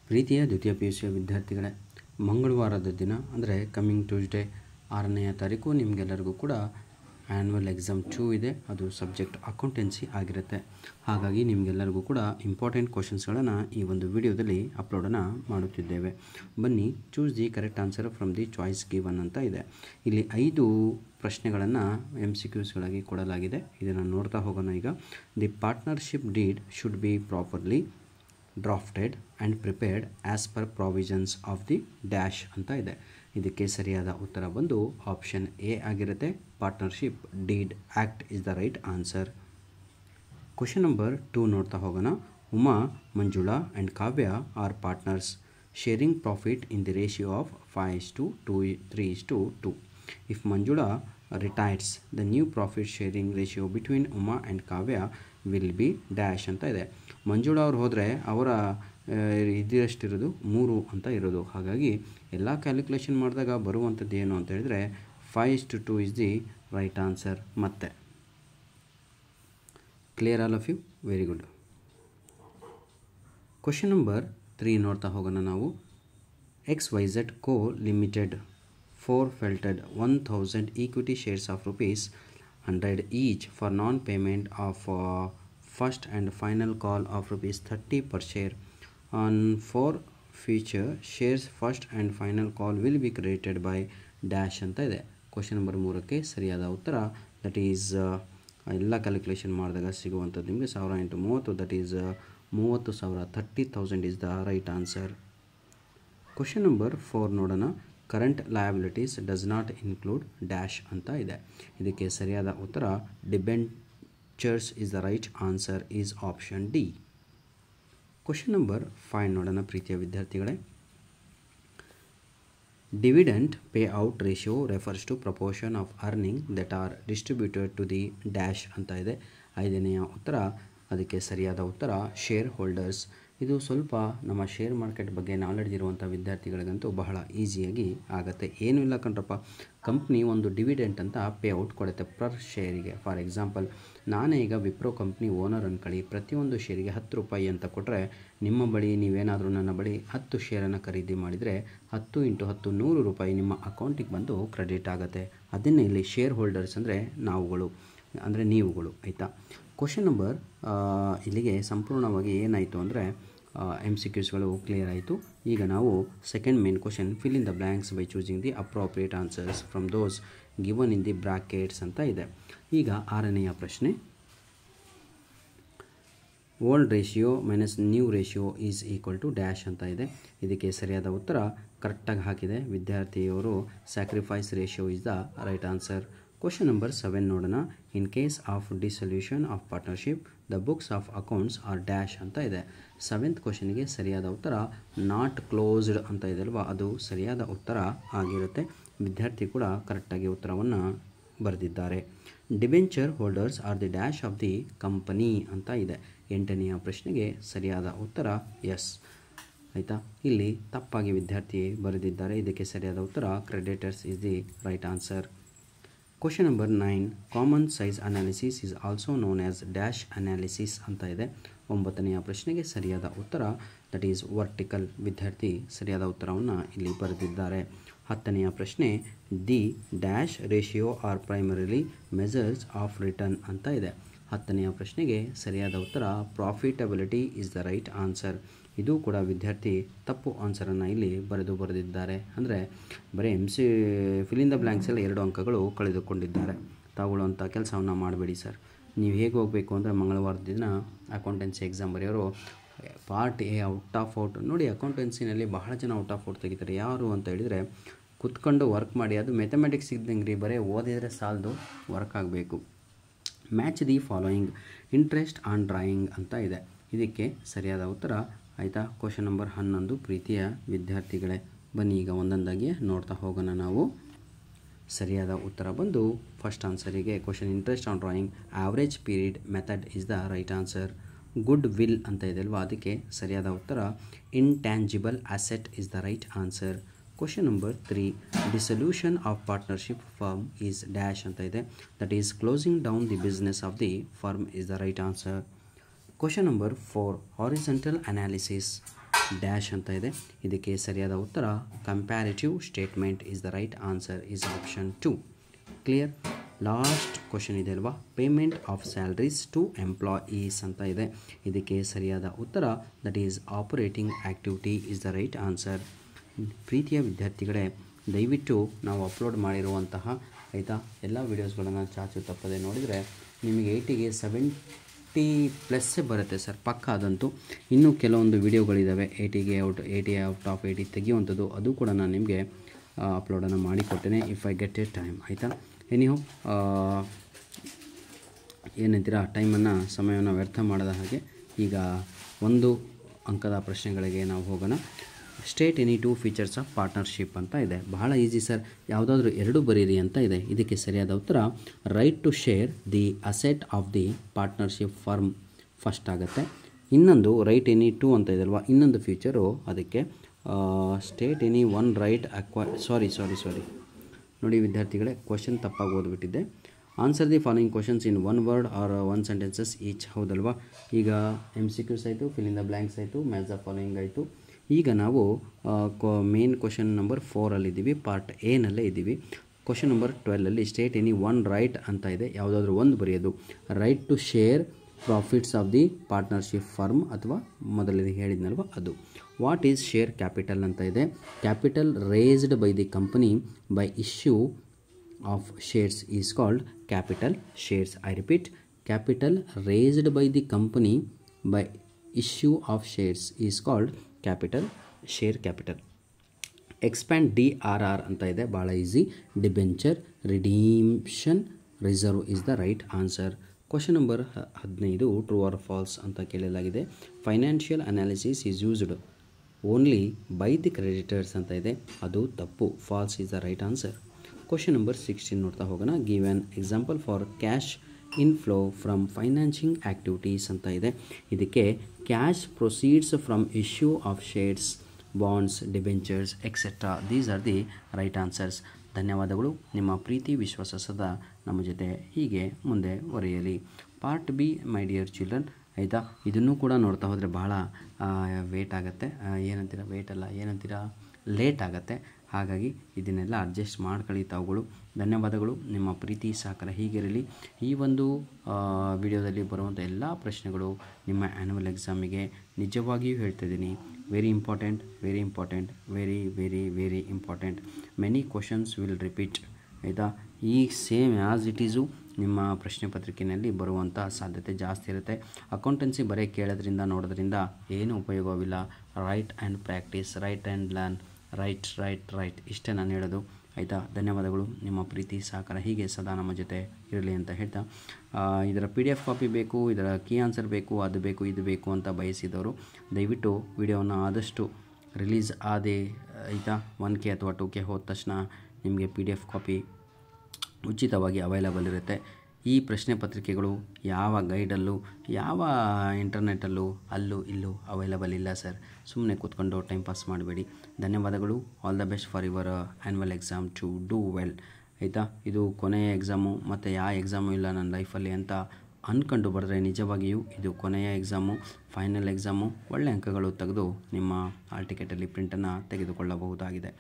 ಪ್ರೀತಿಯ ದ್ವಿತೀಯ PUC ವಿದ್ಯಾರ್ಥಿಗಳೇ, ಮಂಗಳವಾರದ ದಿನ ಅಂದರೆ ಕಮ್ಮಿಂಗ್ ಟ್ಯೂಸ್ಡೇ 6ನೇ ತಾರೀಕು ನಿಮಗೆಲ್ಲರಿಗೂ ಕೂಡ ಆ್ಯನ್ಯುವಲ್ ಎಕ್ಸಾಮ್ 2 ಇದೆ. ಅದು ಸಬ್ಜೆಕ್ಟ್ ಅಕೌಂಟೆನ್ಸಿ ಆಗಿರುತ್ತೆ. ಹಾಗಾಗಿ ನಿಮಗೆಲ್ಲರಿಗೂ ಕೂಡ ಇಂಪಾರ್ಟೆಂಟ್ ಕ್ವಶನ್ಸ್ಗಳನ್ನು ಈ ಒಂದು ವಿಡಿಯೋದಲ್ಲಿ ಅಪ್ಲೋಡನ್ನು ಮಾಡುತ್ತಿದ್ದೇವೆ. ಬನ್ನಿ, choose the correct answer from the choice given ಅಂತ ಇದೆ. ಇಲ್ಲಿ 5 ಪ್ರಶ್ನೆಗಳನ್ನು MCQಸ್ಗಳಾಗಿ ಕೊಡಲಾಗಿದೆ. ಇದನ್ನು ನೋಡ್ತಾ ಹೋಗೋಣ. ಈಗ the partnership deed should be properly drafted and prepared as per provisions of the dash ಅಂತ ಇದೆ. ಇದಕ್ಕೆ ಸರಿಯಾದ ಉತ್ತರ ಬಂದು ಆಪ್ಷನ್ ಎ ಆಗಿರುತ್ತೆ. Partnership deed act is the right answer. Question number 2 ನೋಡ್ತಾ ಹೋಗೋಣ. Uma, Manjula and Kavya are partners sharing profit in the ratio of 5:3:2. If Manjula retires the new profit sharing ratio between Uma and Kavya will be dash ಅಂತ ಇದೆ. ಮಂಜುಳಾ ಅವ್ರು ಹೋದರೆ ಅವರ ಇದರಷ್ಟಿರೋದು 3 ಅಂತ ಇರೋದು. ಹಾಗಾಗಿ ಎಲ್ಲ ಕ್ಯಾಲ್ಕುಲೇಷನ್ ಮಾಡಿದಾಗ ಬರುವಂಥದ್ದು ಏನು ಅಂತ ಹೇಳಿದರೆ 5:2 ಇಸ್ ದಿ ರೈಟ್ ಆನ್ಸರ್. ಮತ್ತೆ clear all of you? Very good. Question number 3 ನೋಡ್ತಾ ಹೋಗೋಣ ನಾವು. XYZ Co Limited forfeited 1000 equity shares of ₹100 each for non-payment of first and final call of ₹30 per share. On 4 future shares, first and final call will be credited by dash ಅಂತ ಇದೆ. Question number 3ಕ್ಕೆ ಸರಿಯಾದ ಉತ್ತರ that is ಎಲ್ಲ calculation ಮಾಡಿದಾಗ ಸಿಗುವಂಥದ್ದು ನಿಮಗೆ 1000 × 30 that is 30,000 30,000 is the right answer. Question number 4 ನೋಡೋಣ. Current liabilities does not include dash ಅಂತ ಇದೆ. ಇದಕ್ಕೆ ಸರಿಯಾದ ಉತ್ತರ debentures is the right answer is option D. Question number 5 ನೋಡೋಣ ಪ್ರೀತಿಯ ವಿದ್ಯಾರ್ಥಿಗಳೇ. Dividend pay out ratio refers to proportion of earning that are distributed to the dash ಅಂತ ಇದೆ. 5ನೆಯ ಉತ್ತರ, ಅದಕ್ಕೆ ಸರಿಯಾದ ಉತ್ತರ ಶೇರ್ ಹೋಲ್ಡರ್ಸ್. ಇದು ಸ್ವಲ್ಪ ನಮ್ಮ ಶೇರ್ ಮಾರ್ಕೆಟ್ ಬಗ್ಗೆ ನಾಲೆಡ್ಜ್ ಇರುವಂಥ ವಿದ್ಯಾರ್ಥಿಗಳಿಗಂತೂ ಬಹಳ ಈಸಿಯಾಗಿ ಆಗುತ್ತೆ. ಏನೂ ಇಲ್ಲ ಕಣ್ರಪ್ಪ, ಕಂಪ್ನಿ ಒಂದು ಡಿವಿಡೆಂಟ್ ಅಂತ ಪೇ ಔಟ್ ಕೊಡುತ್ತೆ ಪರ್ ಶೇರಿಗೆ. ಫಾರ್ ಎಕ್ಸಾಂಪಲ್, ನಾನೇ ಈಗ ವಿಪ್ರೋ ಕಂಪ್ನಿ ಓನರ್ ಅಂದ್ಕೊಳ್ಳಿ, ಪ್ರತಿಯೊಂದು ಶೇರಿಗೆ ₹10 ಅಂತ ಕೊಟ್ಟರೆ ನಿಮ್ಮ ಬಳಿ ನೀವೇನಾದರೂ ನನ್ನ ಬಳಿ 10 ಶೇರನ್ನು ಖರೀದಿ ಮಾಡಿದರೆ 10 × 10 ₹100 ನಿಮ್ಮ ಅಕೌಂಟಿಗೆ ಬಂದು ಕ್ರೆಡಿಟ್ ಆಗುತ್ತೆ. ಅದನ್ನೇ ಇಲ್ಲಿ ಶೇರ್ ಹೋಲ್ಡರ್ಸ್ ಅಂದರೆ ನಾವುಗಳು, ಅಂದರೆ ನೀವುಗಳು, ಆಯಿತಾ. ಕ್ವಶನ್ ನಂಬರ್ ಇಲ್ಲಿಗೆ ಸಂಪೂರ್ಣವಾಗಿ ಏನಾಯಿತು ಅಂದರೆ MCQಸ್ಗಳು ಕ್ಲಿಯರ್ ಆಯಿತು. ಈಗ ನಾವು second main question, fill in the blanks by choosing the appropriate answers from those given in the brackets ಅಂತ ಇದೆ. ಈಗ 6ನೆಯ ಪ್ರಶ್ನೆ, old ratio minus new ratio is equal to dash ಅಂತ ಇದೆ. ಇದಕ್ಕೆ ಸರಿಯಾದ ಉತ್ತರ ಕರೆಕ್ಟಾಗಿ ಹಾಕಿದೆ ವಿದ್ಯಾರ್ಥಿಯವರು. Sacrifice ratio is the right answer. Question number 7 ನೋಡೋಣ. In case of dissolution of partnership the books of accounts are dash ಅಂತ ಇದೆ. 7th ಕ್ವಶನ್ಗೆ ಸರಿಯಾದ ಉತ್ತರ ನಾಟ್ ಕ್ಲೋಸ್ಡ್ ಅಂತ ಇದೆ ಅಲ್ವಾ, ಅದು ಸರಿಯಾದ ಉತ್ತರ ಆಗಿರುತ್ತೆ. ವಿದ್ಯಾರ್ಥಿ ಕೂಡ ಕರೆಕ್ಟಾಗಿ ಉತ್ತರವನ್ನು ಬರೆದಿದ್ದಾರೆ. Debenture holders R the dash of the company ಅಂತ ಇದೆ. 8ನೆಯ ಪ್ರಶ್ನೆಗೆ ಸರಿಯಾದ ಉತ್ತರ ಎಸ್, ಆಯಿತಾ. ಇಲ್ಲಿ ತಪ್ಪಾಗಿ ವಿದ್ಯಾರ್ಥಿ ಬರೆದಿದ್ದಾರೆ. ಇದಕ್ಕೆ ಸರಿಯಾದ ಉತ್ತರ creditors is the right answer. Question number 9, common size analysis is also known as dash analysis ಅಂತ ಇದೆ. 9ನೆಯ ಪ್ರಶ್ನೆಗೆ ಸರಿಯಾದ ಉತ್ತರ ದಟ್ ಈಸ್ ವರ್ಟಿಕಲ್. ವಿದ್ಯಾರ್ಥಿ ಸರಿಯಾದ ಉತ್ತರವನ್ನು ಇಲ್ಲಿ ಬರೆದಿದ್ದಾರೆ. 10ನೆಯ ಪ್ರಶ್ನೆ, the dash ratio are primarily measures of return ಅಂತ ಇದೆ. 10ನೆಯ ಪ್ರಶ್ನೆಗೆ ಸರಿಯಾದ ಉತ್ತರ profitability is the right answer. ಇದು ಕೂಡ ವಿದ್ಯಾರ್ಥಿ ತಪ್ಪು ಆನ್ಸರನ್ನು ಇಲ್ಲಿ ಬರೆದಿದ್ದಾರೆ. ಅಂದರೆ ಬರೀ ಫಿಲ್ ಇನ್ ದ ಬ್ಲ್ಯಾಂಕ್ಸಲ್ಲಿ 2 ಅಂಕಗಳು ಕಳೆದುಕೊಂಡಿದ್ದಾರೆ. ತಗೊಳ್ಳುವಂಥ ಕೆಲಸವನ್ನು ಮಾಡಬೇಡಿ ಸರ್. ನೀವು ಹೇಗೆ ಹೋಗಬೇಕು ಅಂದರೆ ಮಂಗಳವಾರದ ದಿನ ಅಕೌಂಟೆನ್ಸಿ ಎಕ್ಸಾಮ್ ಬರೆಯೋರು ಪಾರ್ಟ್ ಎ ಔಟ್ ನೋಡಿ. ಅಕೌಂಟೆನ್ಸಿನಲ್ಲಿ ಬಹಳ ಜನ ಔಟ್ ತೆಗಿತಾರೆ. ಯಾರು ಅಂತ ಹೇಳಿದರೆ ಕುತ್ಕೊಂಡು ವರ್ಕ್ ಮಾಡಿ, ಅದು ಮ್ಯಾಥಮೆಟಿಕ್ಸ್ ಇದ್ದಂಗೆ ರೀ, ಬರೀ ಓದಿದರೆ ಸಾಲದು, ವರ್ಕ್ ಆಗಬೇಕು. Match the following interest on drawing ಅಂತ ಇದೆ. ಇದಕ್ಕೆ ಸರಿಯಾದ ಉತ್ತರ, ಆಯಿತಾ. ಕ್ವಶನ್ ನಂಬರ್ 11 ಪ್ರೀತಿಯ ವಿದ್ಯಾರ್ಥಿಗಳೇ, ಬನ್ನಿ ಈಗ ಒಂದೊಂದಾಗಿ ನೋಡ್ತಾ ಹೋಗೋಣ ನಾವು. ಸರಿಯಾದ ಉತ್ತರ ಬಂದು ಫಸ್ಟ್ ಆನ್ಸರಿಗೆ question interest on drawing average period method is the right answer. Goodwill ಅಂತ ಇದೆ ಅಲ್ವಾ, ಅದಕ್ಕೆ ಸರಿಯಾದ ಉತ್ತರ intangible asset is the right answer. Question number 3, dissolution of partnership firm is dash ಅಂತ ಇದೆ. That is closing down the business of the firm is the right answer. Question number 4, horizontal analysis dash ಅಂತ ಇದೆ. ಇದಕ್ಕೆ ಸರಿಯಾದ ಉತ್ತರ comparative statement is the right answer is option 2. Clear. Last question ಇದೆ ಅಲ್ವಾ, payment of salaries to employees ಅಂತ ಇದೆ. ಇದಕ್ಕೆ ಸರಿಯಾದ ಉತ್ತರ that is operating activity is the right answer. ಪ್ರೀತಿಯ ವಿದ್ಯಾರ್ಥಿಗಳೇ, ದಯವಿಟ್ಟು ನಾವು ಅಪ್ಲೋಡ್ ಮಾಡಿರುವಂತಹ ಆಯಿತಾ ಎಲ್ಲ ವೀಡಿಯೋಸ್ಗಳನ್ನು ಚಾಚು ತಪ್ಪದೆ ನೋಡಿದರೆ ನಿಮಗೆ 80ಗೆ 70+ ಬರುತ್ತೆ ಸರ್, ಪಕ್ಕ ಅದಂತೂ. ಇನ್ನೂ ಕೆಲವೊಂದು ವೀಡಿಯೋಗಳಿದ್ದಾವೆ 80 ಔಟ್ ಆಫ್ 80 ತೆಗೆಯುವಂಥದ್ದು, ಅದು ಕೂಡ ನಾನು ನಿಮಗೆ ಅಪ್ಲೋಡನ್ನು ಮಾಡಿಕೊಡ್ತೇನೆ if I get a time. ಆಯಿತಾ, ಎನಿಹೋ ಏನಂತೀರಾ, ಸಮಯವನ್ನು ವ್ಯರ್ಥ ಮಾಡದ ಹಾಗೆ ಈಗ 1 ಅಂಕದ ಪ್ರಶ್ನೆಗಳಿಗೆ ನಾವು ಹೋಗೋಣ. State any 2 features of partnership ಅಂತ ಇದೆ. ಬಹಳ ಈಸಿ ಸರ್, ಯಾವುದಾದ್ರೂ 2 ಬರೀರಿ ಅಂತ ಇದೆ. ಇದಕ್ಕೆ ಸರಿಯಾದ ಉತ್ತರ right to share the asset of the partnership firm first ಆಗುತ್ತೆ. ಇನ್ನೊಂದು ರೈಟ್ ಎನಿ 2 ಅಂತ ಇದೆ ಅಲ್ವಾ, ಇನ್ನೊಂದು ಫೀಚರು ಅದಕ್ಕೆ ಸ್ಟೇಟ್ ಎನಿ 1 ರೈಟ್ ಸಾರಿ ನೋಡಿ ವಿದ್ಯಾರ್ಥಿಗಳೇ, ಕ್ವಶನ್ ತಪ್ಪಾಗಿ ಓದ್ಬಿಟ್ಟಿದ್ದೆ. Answer the following questions in 1 word or 1 sentences each. ಹೌದಲ್ವಾ, ಈಗ MCQs ಆಯಿತು, ಫಿಲ್ ಇನ್ ದ ಬ್ಲ್ಯಾಂಕ್ಸ್ ಆಯಿತು, ಮ್ಯಾಚ್ ದ ಫಾಲೋಯಿಂಗ್ ಆಯಿತು. ಈಗ ನಾವು ಮೇನ್ ಕ್ವಶನ್ ನಂಬರ್ 4ಅಲ್ಲಿದ್ದೀವಿ, ಪಾರ್ಟ್ ಎನಲ್ಲೇ ಇದ್ದೀವಿ. ಕ್ವಶನ್ ನಂಬರ್ 12ಅಲ್ಲಿ ಸ್ಟೇಟ್ ಎನಿ 1 ರೈಟ್ ಅಂತ ಇದೆ, ಯಾವುದಾದ್ರೂ ಒಂದು ಬರೆಯೋದು. Right to share profits of the partnership firm, ಅಥವಾ ಮೊದಲೇ ಹೇಳಿದ್ನಲ್ವ ಅದು. ವಾಟ್ ಈಸ್ ಶೇರ್ ಕ್ಯಾಪಿಟಲ್ ಅಂತ ಇದೆ. Capital raised by the company by issue of shares is called capital shares. I repeat, capital raised by the company by issue of shares is called capital share capital. Expand DRR ಅಂತ ಇದೆ, ಭಾಳ easy. Debenture redemption reserve is the right answer. Question number 15 true or false ಅಂತ ಕೇಳಲಾಗಿದೆ. Financial analysis is used only by the creditors ಅಂತ ಇದೆ, ಅದು ತಪ್ಪು. False is the right answer. Question number 16 ನೋಡ್ತಾ ಹೋಗೋಣ. Give an example for cash inflow from financing activities ಅಂತ ಇದೆ. ಇದಕ್ಕೆ cash proceeds from issue of shares, bonds, debentures etcetera, these are the right answers. ಧನ್ಯವಾದಗಳು. ನಿಮ್ಮ ಪ್ರೀತಿ ವಿಶ್ವಾಸ ಸದಾ ನಮ್ಮ ಜೊತೆ ಹೀಗೆ ಮುಂದೆ ಒರೆಯಲಿ. Part B my dear children, ಆಯಿತಾ, ಇದನ್ನು ಕೂಡ ನೋಡ್ತಾ ಹೋದರೆ ಬಹಳ ವೇಟ್ ಆಗುತ್ತೆ, ಏನಂತೀರಾ ಲೇಟ್ ಆಗುತ್ತೆ. ಹಾಗಾಗಿ ಇದನ್ನೆಲ್ಲ ಅಡ್ಜಸ್ಟ್ ಮಾಡ್ಕೊಳ್ಳಿ ತಾವುಗಳು. ಧನ್ಯವಾದಗಳು. ನಿಮ್ಮ ಪ್ರೀತಿ ಸಹಕಾರ ಹೀಗಿರಲಿ. ಈ ಒಂದು ವಿಡಿಯೋದಲ್ಲಿ ಬರುವಂಥ ಎಲ್ಲ ಪ್ರಶ್ನೆಗಳು ನಿಮ್ಮ ಆ್ಯನ್ಯುವಲ್ ಎಕ್ಸಾಮಿಗೆ ನಿಜವಾಗಿಯೂ ಹೇಳ್ತಿದ್ದೀನಿ very important, very important, very very very important. Many questions will repeat. ಆಯಿತಾ, ಈ ಸೇಮ್ ಆ್ಯಸ್ ಇಟ್ ಈಸು ನಿಮ್ಮ ಪ್ರಶ್ನೆ ಪತ್ರಿಕೆಯಲ್ಲಿ ಬರುವಂಥ ಸಾಧ್ಯತೆ ಜಾಸ್ತಿ ಇರುತ್ತೆ. ಅಕೌಂಟೆನ್ಸಿ ಬರೀ ಕೇಳೋದ್ರಿಂದ ನೋಡೋದ್ರಿಂದ ಏನೂ ಉಪಯೋಗವಿಲ್ಲ. Write and practise, write and learn, write ಇಷ್ಟೇ ನಾನು ಹೇಳೋದು. ಆಯಿತಾ, ಧನ್ಯವಾದಗಳು. ನಿಮ್ಮ ಪ್ರೀತಿ ಸಹಕಾರ ಹೀಗೆ ಸದಾ ನಮ್ಮ ಜೊತೆ ಇರಲಿ ಅಂತ ಹೇಳ್ತಾ, ಇದರ PDF ಕಾಪಿ ಬೇಕು, ಇದರ ಕೀ ಆನ್ಸರ್ ಬೇಕು, ಅದು ಬೇಕು, ಇದು ಬೇಕು ಅಂತ ಬಯಸಿದವರು ದಯವಿಟ್ಟು ವಿಡಿಯೋವನ್ನು ಆದಷ್ಟು ರಿಲೀಸ್ ಆದೇ ಆಯಿತಾ 1K ಅಥವಾ 2K ಹೋದ ತಕ್ಷಣ ನಿಮಗೆ PDF ಕಾಪಿ ಉಚಿತವಾಗಿ ಅವೈಲಬಲ್ ಇರುತ್ತೆ. ಈ ಪ್ರಶ್ನೆ ಪತ್ರಿಕೆಗಳು ಯಾವ ಗೈಡಲ್ಲೂ, ಯಾವ ಇಂಟರ್ನೆಟ್ಟಲ್ಲೂ ಅಲ್ಲೂ ಇಲ್ಲೂ ಅವೈಲಬಲ್ ಇಲ್ಲ ಸರ್. ಸುಮ್ಮನೆ ಕೂತ್ಕೊಂಡು ಟೈಮ್ ಪಾಸ್ ಮಾಡಬೇಡಿ. ಧನ್ಯವಾದಗಳು. All the best for your annual exam to do well. ಆಯಿತಾ, ಇದು ಕೊನೆಯ ಎಕ್ಸಾಮು, ಮತ್ತು ಯಾವ ಎಕ್ಸಾಮು ಇಲ್ಲ ನನ್ನ ಲೈಫಲ್ಲಿ ಅಂತ ಅಂದ್ಕೊಂಡು ಬರೆದ್ರೆ ನಿಜವಾಗಿಯೂ ಇದು ಕೊನೆಯ ಎಕ್ಸಾಮು, ಫೈನಲ್ ಎಕ್ಸಾಮು. ಒಳ್ಳೆಯ ಅಂಕಗಳು ತೆಗೆದು ನಿಮ್ಮ ಹಾಲ್ ಟಿಕೆಟಲ್ಲಿ ಪ್ರಿಂಟನ್ನು ತೆಗೆದುಕೊಳ್ಳಬಹುದಾಗಿದೆ.